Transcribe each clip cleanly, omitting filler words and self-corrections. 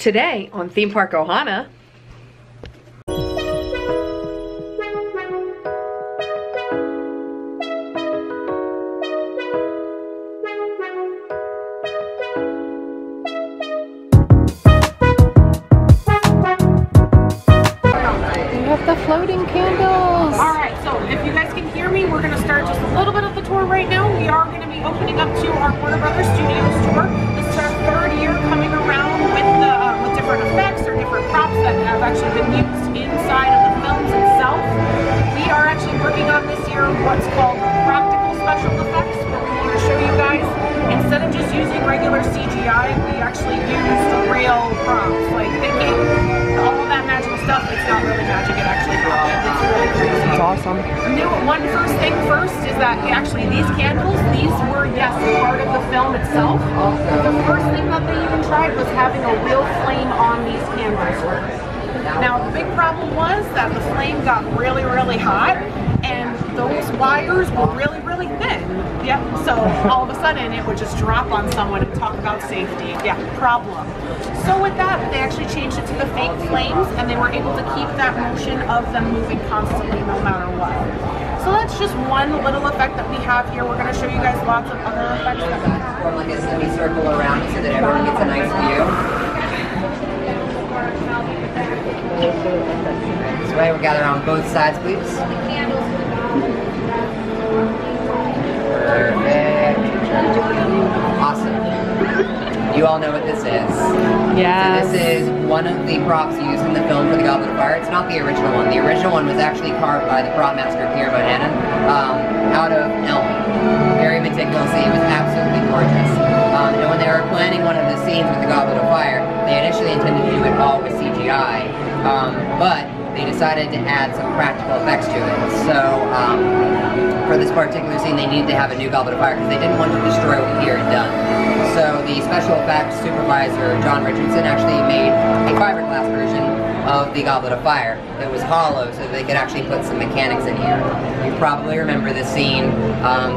Today on Theme Park Ohana. Floating candles. All right, so if you guys can hear me, we're going to start just a little bit of the tour right now. We are going to be opening up to our Warner Brothers Studios tour. This is our third year coming around with different effects or different props that have actually been used inside of the films itself. We are actually working on this year what's called practical special effects, where we want to show you guys, instead of just using regular CGI, we actually used real props, like thinking all of that magical stuff. It's not really magic, it actually happened. It's really crazy. It's awesome. First thing first is that actually these candles, these were, yes, part of the film itself. The first thing that they even tried was having a real flame on these candles. Now the big problem was that the flame got really, really hot, and those wires were really, really thin. Yep, so all of a sudden it would just drop on someone, and talk about safety. Yeah, problem. So with that, they actually changed it to the fake flames, and they were able to keep that motion of them moving constantly no matter what. So that's just one little effect that we have here. We're going to show you guys lots of other effects that we have. Form like a semicircle around so that everyone gets a nice view. This way, we'll gather on both sides, please. Perfect. Awesome. You all know what this is. Yeah. So this is one of the props used in the film for the Goblet of Fire. It's not the original one. The original one was actually carved by the prop master Pierre Bohannon out of elm. Very meticulously. It was absolutely gorgeous. And when they were planning one of the scenes with the Goblet of Fire, they initially intended to do it all with CGI, but they decided to add some practical effects to it. So for this particular scene, they needed to have a new Goblet of Fire because they didn't want to destroy what Pierre had done. So the special effects supervisor, John Richardson, actually made a fiberglass version of the Goblet of Fire that was hollow so that they could actually put some mechanics in here. You probably remember this scene.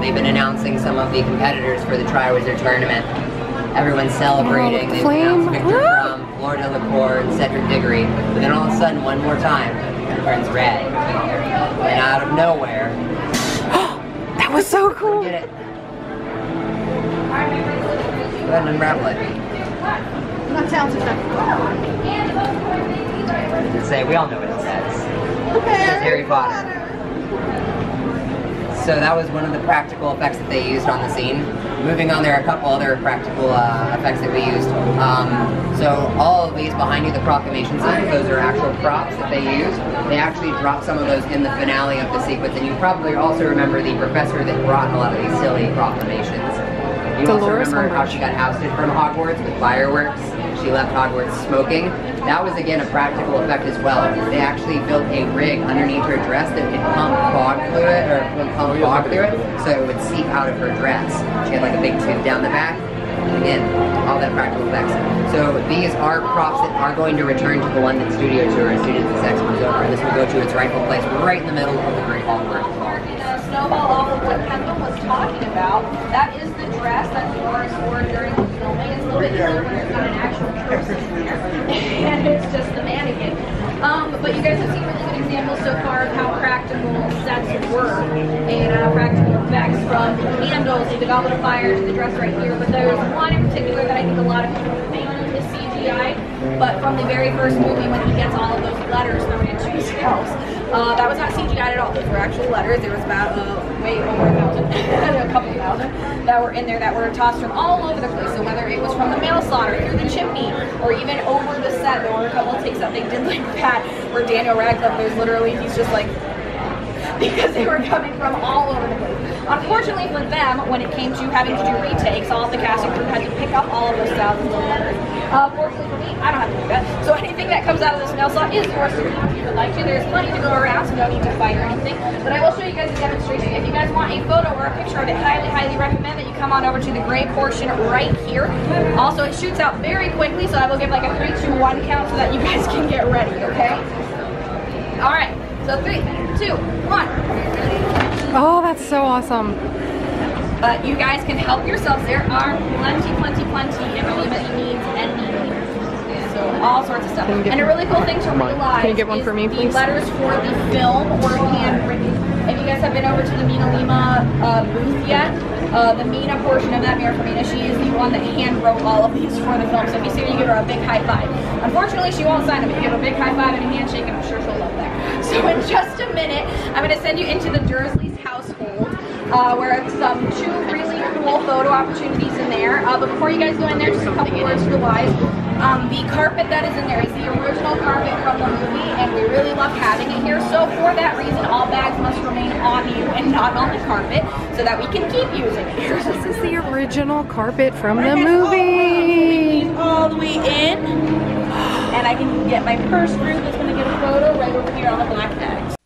They've been announcing some of the competitors for the Triwizard Tournament. Everyone's celebrating. They've announced Victor Crumb, Fleur Delacour, and Cedric Diggory. But then all of a sudden, one more time, it turns red. And out of nowhere... That was so cool! Get it. Go ahead and unravel it. I'm not talented enough. What does it say? We all know what it says. It says Harry Potter. So that was one of the practical effects that they used on the scene. Moving on, there are a couple other practical effects that we used. So all of these behind you, the proclamation signs, those are actual props that they used. They actually dropped some of those in the finale of the sequence, and you probably also remember the professor that brought a lot of these silly proclamations. You also remember how she got ousted from Hogwarts with fireworks. She left Hogwarts smoking. That was again a practical effect as well. They actually built a rig underneath her dress that could pump fog fluid, or pump fog through it, so it would seep out of her dress. She had like a big tube down the back. Again, all that practical effects. So these are props that are going to return to the London studio tour as soon as this expo is over, and this will go to its rightful place right in the middle of the Great Hall where it's all. Snowball off of what Kendall was talking about. That is the dress that Dolores wore during the filming. It's a little bit silver, it's not an actual person in there. And it's just the mannequin. But you guys have seen really good examples so far of how practical sets were and practical effects from the candles to the Goblet of Fire to the dress right here. But there's one in particular that I think a lot of people think is CGI. But from the very first movie when he gets all of those letters thrown into his house, that was not CGI at all. Those were actual letters. There was about way over 1,000, a couple thousand, that were in there that were tossed from all over the place. So whether it was from the mail slaughter, through the chimney, or even over the set, there were a couple of takes that they did like that, where Daniel Radcliffe, there's literally, he's just like, because they were coming from all over the place. Unfortunately for them, when it came to having to do retakes, all of the casting crew had to pick up all of those thousands of letters. Fortunately for me, I don't have to do that. So anything that comes out of this mail slot is yours to keep if you would like to. There's plenty to go around, so no need to fight or anything. But I will show you guys a demonstration. If you guys want a photo or a picture of it, highly, highly recommend that you come on over to the gray portion right here. Also, it shoots out very quickly, so I will give like a 3, 2, 1 count so that you guys can get ready, okay? All right, so 3, 2, 1. Oh, that's so awesome. But you guys can help yourselves. There are plenty of anybody needs any. So all sorts of stuff. Can you get And a one? really cool thing to realize Can you get one is for me, the please? letters for the film were handwritten. If you guys have been over to the Mina Lima booth yet, the Mina portion of that, Mira Farina, she is the one that hand wrote all of these for the film. So if you see her, you give her a big high five. Unfortunately, she won't sign them. You give her a big high five and a handshake, and I'm sure she'll love that. So in just a minute, I'm going to send you into the Dursley's household, where it's two really cool photo opportunities in there. But before you guys go in there, just a couple words for the wise. The carpet that is in there is the original carpet from the movie, and we really love having it here. So for that reason, all bags must remain on you and not on the carpet, so that we can keep using it here. This is the original carpet from the movie. All the way in, and I can get my purse group that's going to get a photo right over here on the black bags.